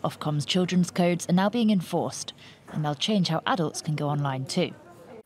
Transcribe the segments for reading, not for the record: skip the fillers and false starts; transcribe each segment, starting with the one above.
Ofcom's children's codes are now being enforced, and they'll change how adults can go online too.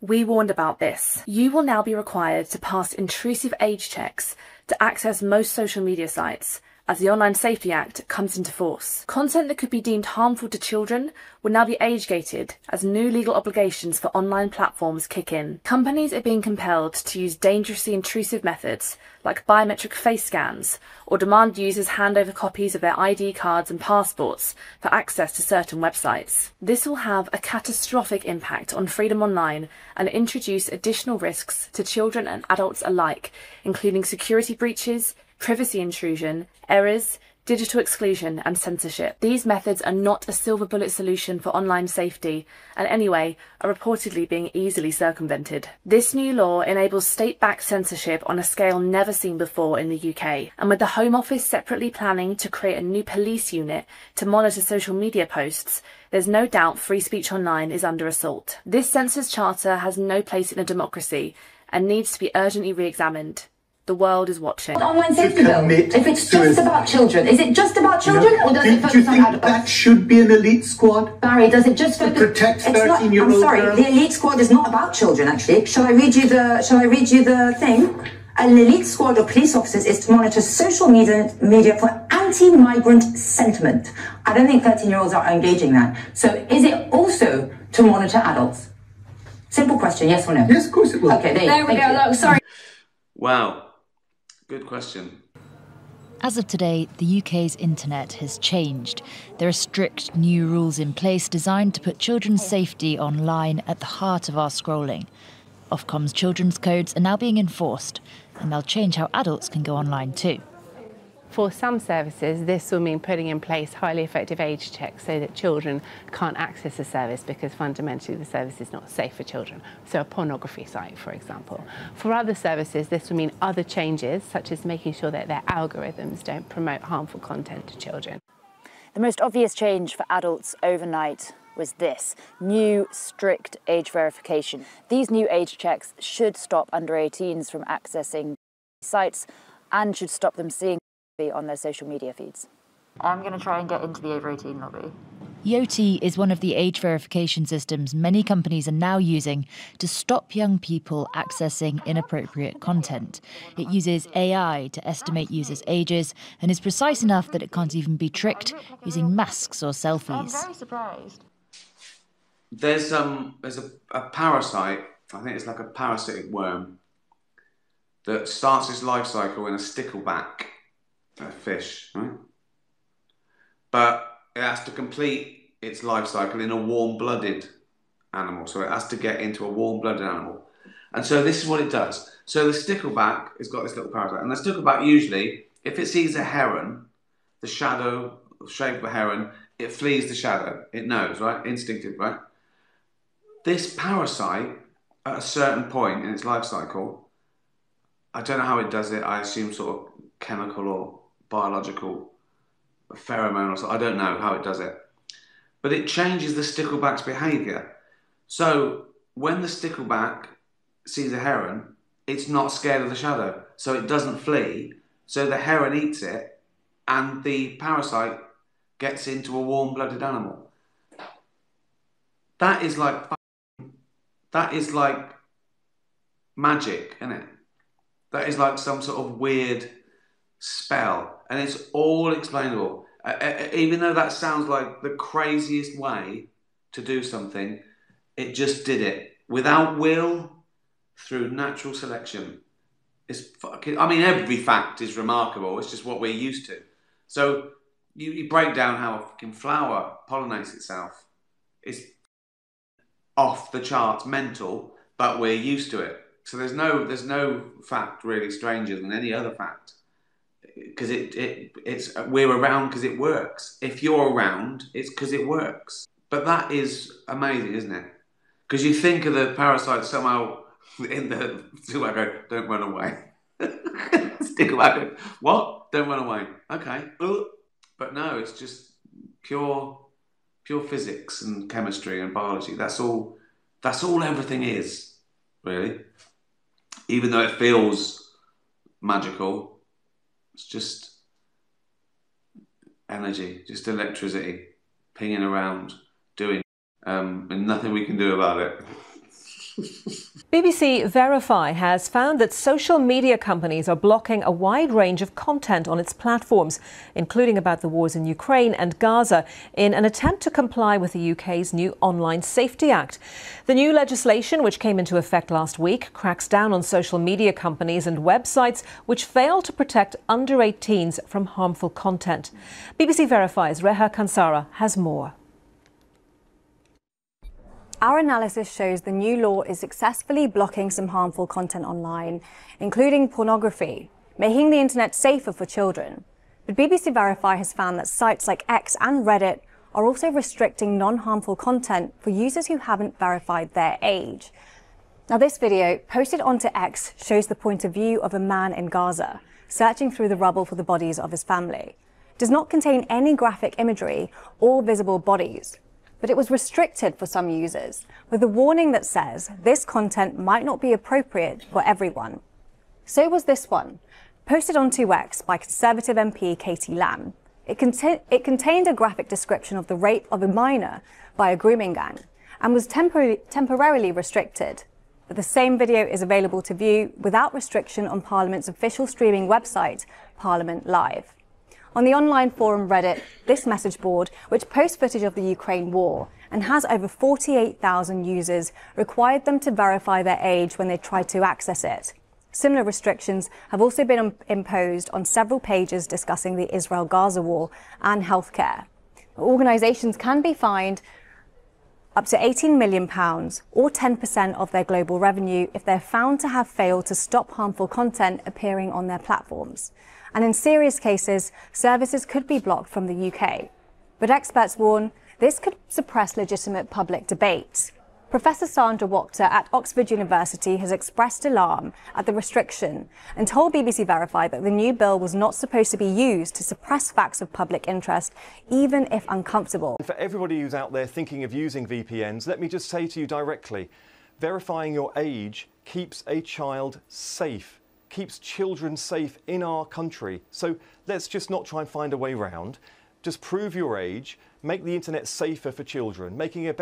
We warned about this. You will now be required to pass intrusive age checks to access most social media sites as the Online Safety Act comes into force. Content that could be deemed harmful to children will now be age-gated as new legal obligations for online platforms kick in. Companies are being compelled to use dangerously intrusive methods like biometric face scans or demand users hand over copies of their ID cards and passports for access to certain websites. This will have a catastrophic impact on freedom online and introduce additional risks to children and adults alike, including security breaches, privacy intrusion, errors, digital exclusion and censorship. These methods are not a silver bullet solution for online safety and anyway are reportedly being easily circumvented. This new law enables state-backed censorship on a scale never seen before in the UK, and with the Home Office separately planning to create a new police unit to monitor social media posts, there's no doubt free speech online is under assault. This censor's charter has no place in a democracy and needs to be urgently re-examined. The world is watching. Online safety bill. If it's just about children, is it just about children, or does it focus on adults? That should be an elite squad. Barry, does it just focus? To protect 13-year-olds. I'm sorry, the elite squad is not about children. Actually, shall I read you the thing? An elite squad of police officers is to monitor social media for anti-migrant sentiment. I don't think 13-year-olds are engaging that. So, is it also to monitor adults? Simple question, yes or no? Yes, of course it will. Okay, there we go. Look, sorry. Wow. Good question. As of today, the UK's internet has changed. There are strict new rules in place designed to put children's safety online at the heart of our scrolling. Ofcom's children's codes are now being enforced, and they'll change how adults can go online too. For some services, this will mean putting in place highly effective age checks so that children can't access the service because fundamentally the service is not safe for children. So a pornography site, for example. For other services, this will mean other changes, such as making sure that their algorithms don't promote harmful content to children. The most obvious change for adults overnight was this: new strict age verification. These new age checks should stop under 18s from accessing sites and should stop them seeing on their social media feeds. I'm going to try and get into the over 18 lobby. Yoti is one of the age verification systems many companies are now using to stop young people accessing inappropriate content. It uses AI to estimate users' ages and is precise enough that it can't even be tricked using masks or selfies. I'm very surprised. There's a parasite, I think it's like a parasitic worm, that starts its life cycle in a stickleback fish, right? But it has to complete its life cycle in a warm-blooded animal. So it has to get into a warm-blooded animal. And so this is what it does. So the stickleback has got this little parasite. And the stickleback usually, if it sees a heron, the shadow, the shape of a heron, it flees the shadow. It knows, right? Instinctive, right? This parasite, at a certain point in its life cycle, I don't know how it does it. I assume sort of chemical or biological pheromone or something. I don't know how it does it. But it changes the stickleback's behaviour. So when the stickleback sees a heron, it's not scared of the shadow. So it doesn't flee. So the heron eats it and the parasite gets into a warm-blooded animal. That is like magic, isn't it? That is like some sort of weird spell, and it's all explainable. Even though that sounds like the craziest way to do something, it just did it without will, through natural selection. It's fucking. I mean, every fact is remarkable. It's just what we're used to. So you break down how a fucking flower pollinates itself. It's off the charts, mental, but we're used to it. So there's no fact really stranger than any other fact, because we're around because it works. If you're around, it's because it works. But that is amazing, isn't it? Because you think of the parasite somehow in the stickleback, don't run away. Stickleback, what? Don't run away. Okay. But no, it's just pure physics and chemistry and biology. That's all everything is, really. Even though it feels magical, it's just energy, just electricity. pinging around doing, and nothing we can do about it. BBC Verify has found that social media companies are blocking a wide range of content on its platforms, including about the wars in Ukraine and Gaza, in an attempt to comply with the UK's new Online Safety Act. The new legislation, which came into effect last week, cracks down on social media companies and websites which fail to protect under 18s from harmful content. BBC Verify's Reha Kansara has more. Our analysis shows the new law is successfully blocking some harmful content online, including pornography, making the internet safer for children. But BBC Verify has found that sites like X and Reddit are also restricting non-harmful content for users who haven't verified their age. Now, this video, posted onto X, shows the point of view of a man in Gaza, searching through the rubble for the bodies of his family. It does not contain any graphic imagery or visible bodies, but it was restricted for some users, with a warning that says this content might not be appropriate for everyone. So was this one, posted onto X by Conservative MP Katie Lamb. It contained a graphic description of the rape of a minor by a grooming gang and was temporarily restricted. But the same video is available to view without restriction on Parliament's official streaming website, Parliament Live. On the online forum Reddit, this message board, which posts footage of the Ukraine war and has over 48,000 users, required them to verify their age when they tried to access it. Similar restrictions have also been imposed on several pages discussing the Israel-Gaza war and healthcare. Organisations can be fined up to £18 million or 10% of their global revenue if they're found to have failed to stop harmful content appearing on their platforms. And in serious cases, services could be blocked from the UK. But experts warn this could suppress legitimate public debate. Professor Sandra Wachter at Oxford University has expressed alarm at the restriction and told BBC Verify that the new bill was not supposed to be used to suppress facts of public interest, even if uncomfortable. For everybody who's out there thinking of using VPNs, let me just say to you directly, verifying your age keeps a child safe, keeps children safe in our country. So let's just not try and find a way around. Just prove your age, make the internet safer for children, make it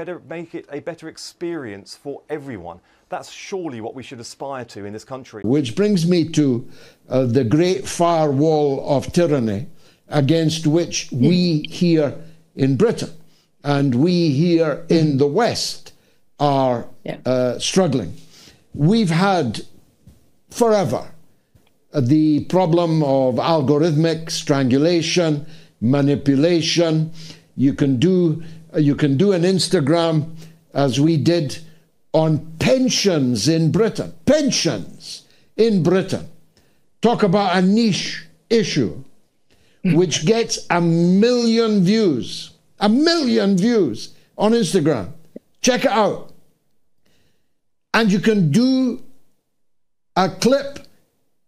a better experience for everyone. That's surely what we should aspire to in this country. Which brings me to the great firewall of tyranny against which we here in Britain and we here in the West are struggling. We've had forever the problem of algorithmic strangulation, manipulation. You can do an Instagram, as we did, on pensions in Britain. Pensions in Britain. Talk about a niche issue which gets 1 million views. 1 million views on Instagram. Check it out. And you can do a clip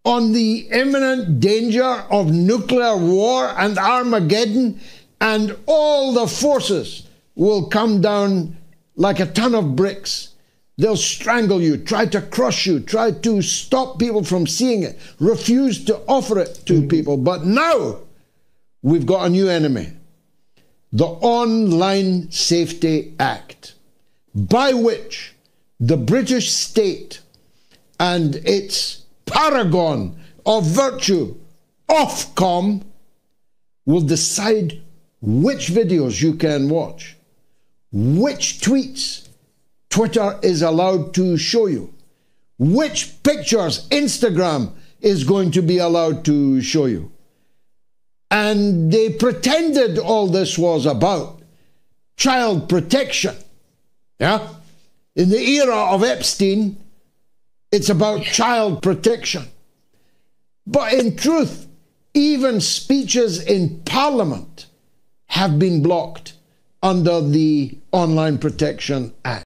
on the imminent danger of nuclear war and Armageddon, and all the forces will come down like a ton of bricks. They'll strangle you, try to crush you, try to stop people from seeing it, refuse to offer it to people. But now we've got a new enemy, the Online Safety Act, by which the British state and its paragon of virtue, Ofcom, will decide which videos you can watch, which tweets Twitter is allowed to show you, which pictures Instagram is going to be allowed to show you. And they pretended all this was about child protection. Yeah? In the era of Epstein, it's about child protection. But in truth, even speeches in Parliament have been blocked under the Online Protection Act.